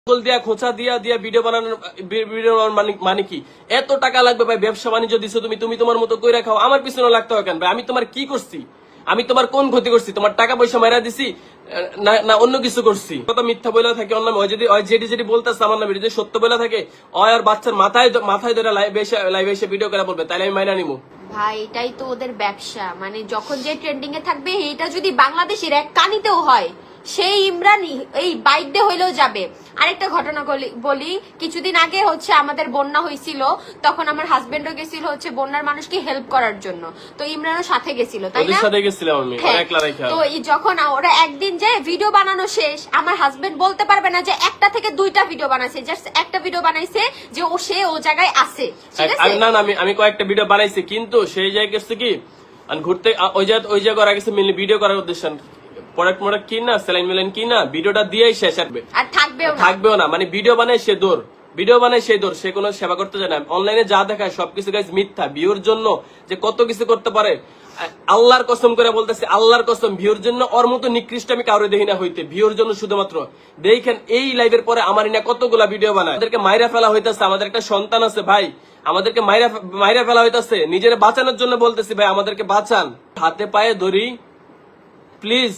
দিয়া খোঁচা দিয়া দিয়া ভিডিও বানানোর মানে কি এত টাকা লাগবে ভাই? ব্যবসা বাণিজ্য দিছো তুমি, তুমি তোমার মতো কইরা খাও, আমার পিছনে লাগতে হবে কেন ভাই? আমি তোমার কি করছি? আমি তোমার কোন ক্ষতি করছি? তোমার টাকা পয়সা মাইরা দিছি না অন্য কিছু করছি? কত মিথ্যা বলে থাকে অন্য যেটি বলতেছে আমার নামে যদি সত্য বলে থাকে আর বাচ্চার মাথায় ধরে লাইভে এসে ভিডিও করে বলবে, তাইলে আমি মাইনা নিবো। ভাই এটাই তো ওদের ব্যবসা, মানে যখন যে ট্রেন্ডিং এ থাকবে এটা যদি বাংলাদেশের এক কানিতেও হয় সেই ইমরান এই বাইক দিয়ে হইলেও যাবে। আরেকটা ঘটনা বলি, কিছুদিন আগে হচ্ছে আমাদের বন্যা হয়েছিল, তখন আমার হাজবেন্ডও গেছিল হচ্ছে বন্যার মানুষকে হেল্প করার জন্য, তো ইমরানও সাথে গেছিল, তাই না? সাথে গেছিলাম আমি, একলা রাখা। তো যখন ওরা একদিন যায় ভিডিও বানানো শেষ, আমার হাজবেন্ড বলতে পারবে না যে একটা থেকে দুইটা ভিডিও বানাইছে, জাস্ট একটা ভিডিও বানাইছে যে ও জায়গায় আছে, ঠিক আছে? না আমি কয়েকটা ভিডিও বানাইছি, কিন্তু সেই জায়গায় গেছে কি ঘুরতে, ওই জায়গায় করা গেছে মেনলি ভিডিও করার উদ্দেশ্য, প্রোডাক্ট কিনা স্যালাইন মেলাইন কিনা ভিডিওটা দিয়েই শেষ আসবে, আর থাকবেও না। মানে ভিডিও বানায় সে দূর, সে কোনো সেবা করতে যায় না। অনলাইনে যা দেখায় সবকিছু গাইজ মিথ্যা। ভিউর জন্য যে কত কিছু করতে পারে, আল্লাহর কসম করে বলতেছে, আল্লাহর কসম, ভিউর জন্য ওর মতো নিকৃষ্ট আমি কাউরে দেখি না হইতে। ভিউর জন্য শুধুমাত্র দেখেন এই লাইভের পরে আমার না কতগুলা ভিডিও বানায়, আমাদেরকে মাইরা ফেলা হইতেছে। আমাদের একটা সন্তান আছে ভাই, আমাদেরকে মাইরা ফেলা হইতেছে। নিজের বাঁচানোর জন্য বলতেছি ভাই, আমাদেরকে বাঁচান, হাতে পায়ে ধরি প্লিজ,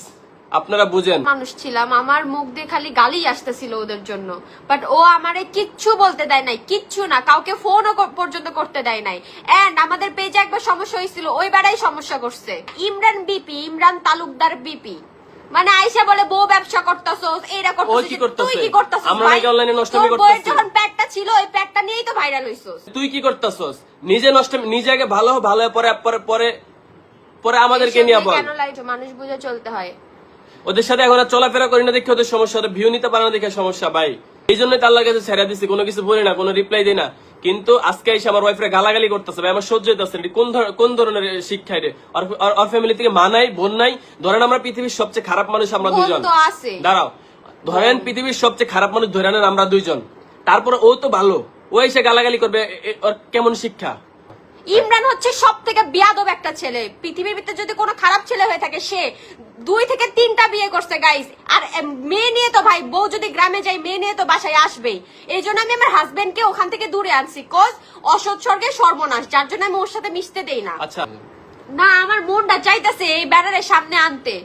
আপনারা বুঝেন। মানুষ ছিলাম, আমার মুখ দিয়ে খালি গালি আসতেছিল ওদের জন্য, বাট ও আমারে কিচ্ছু বলতে দেয় নাই, কিচ্ছু না, কাউকে ফোনও পর্যন্ত করতে দেয় নাই। এন্ড আমাদের পেজে একবার সমস্যা হয়েছিল, ওই বেড়াই সমস্যা করছে। ইমরান তালুকদার বিপি মানে আইসা বলে বউ ব্যবসা করতেছস, এইটা করতেছস, তুই কি করতেছস? আমরা নাকি অনলাইনে নষ্টমি করতেছি? তোর যখন প্যাকটা ছিল ওই প্যাকটা নিয়েই তো ভাইরাল হইছস। তুই কি করতেছস? নিজে আগে ভালো পরে আমাদেরকে নিয়ে বল। কেন লাইট মানুষ বুঝে চলতে হয়? ওদের সাথে এখন আর চলাফেরা করি না দেখে ওদের সমস্যা, ওদের ভিউ নিতে পারে না দেখে সমস্যা ভাই। এই জন্যই তো আল্লাহর কাছে ছেড়ে দিচ্ছি, কোনো কিছু বলি না, কোনো রিপ্লাই দিই না। কিন্তু আজকে এসে আমার ওয়াইফরে গালাগালি করতেছে ভাই, আমার সহ্য হইতেছে। কোন ধরনের শিক্ষায় রে? আর ফ্যামিলি থেকে মা নাই, বোন নাই। ধরেন আমরা পৃথিবীর সবচেয়ে খারাপ মানুষ আমরা দুইজন, দাঁড়াও, ধরেন পৃথিবীর সবচেয়ে খারাপ মানুষ ধরে নেন আমরা দুইজন, তারপরে ও তো ভালো, ও এসে গালাগালি করবে, ওর কেমন শিক্ষা? ইমরান হচ্ছে সব থেকে বিয়াদব একটা ছেলে পৃথিবীর ভিতরে। যদি কোনো খারাপ ছেলে হয়ে থাকে, সে 2 থেকে 3টা বিয়ে করছে গাইস। আর মেয়ে নিয়ে তো ভাই, বউ যদি গ্রামে যায় মেয়ে নিয়ে তো বাসায় আসবেই। এই জন্য আমি আমার হাজবেন্ডকে ওখান থেকে দূরে আনছি, কজ অসৎ স্বর্গে সর্বনাশ, যার জন্য আমি ওর সাথে মিশতে দেই না। আচ্ছা না, আমার মনটা চাইতেছে এই ব্যানারের সামনে আনতে।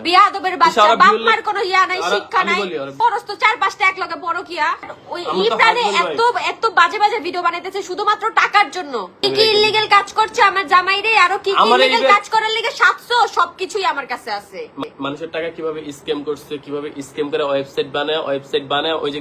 বিয়াদবের বাচ্চা, বাপ মার কোনো ইয়া নাই, শিক্ষা নাই, পরস্ত 4-5টা এক লগে বড় কিয়া। ওই ইমরানে এত বাজে বাজে ভিডিও বানাইতেছে শুধুমাত্র টাকার জন্য। কি ইলিগাল কাজ করছে আমার জামাই রে, আরো কি ইলিগাল কাজ করার লিগে 700 সবকিছুই আমার কাছে আছে। মানুষের টাকা কিভাবে স্ক্যাম করছে, কিভাবে স্ক্যাম করে ওয়েবসাইট বানায় ওই যে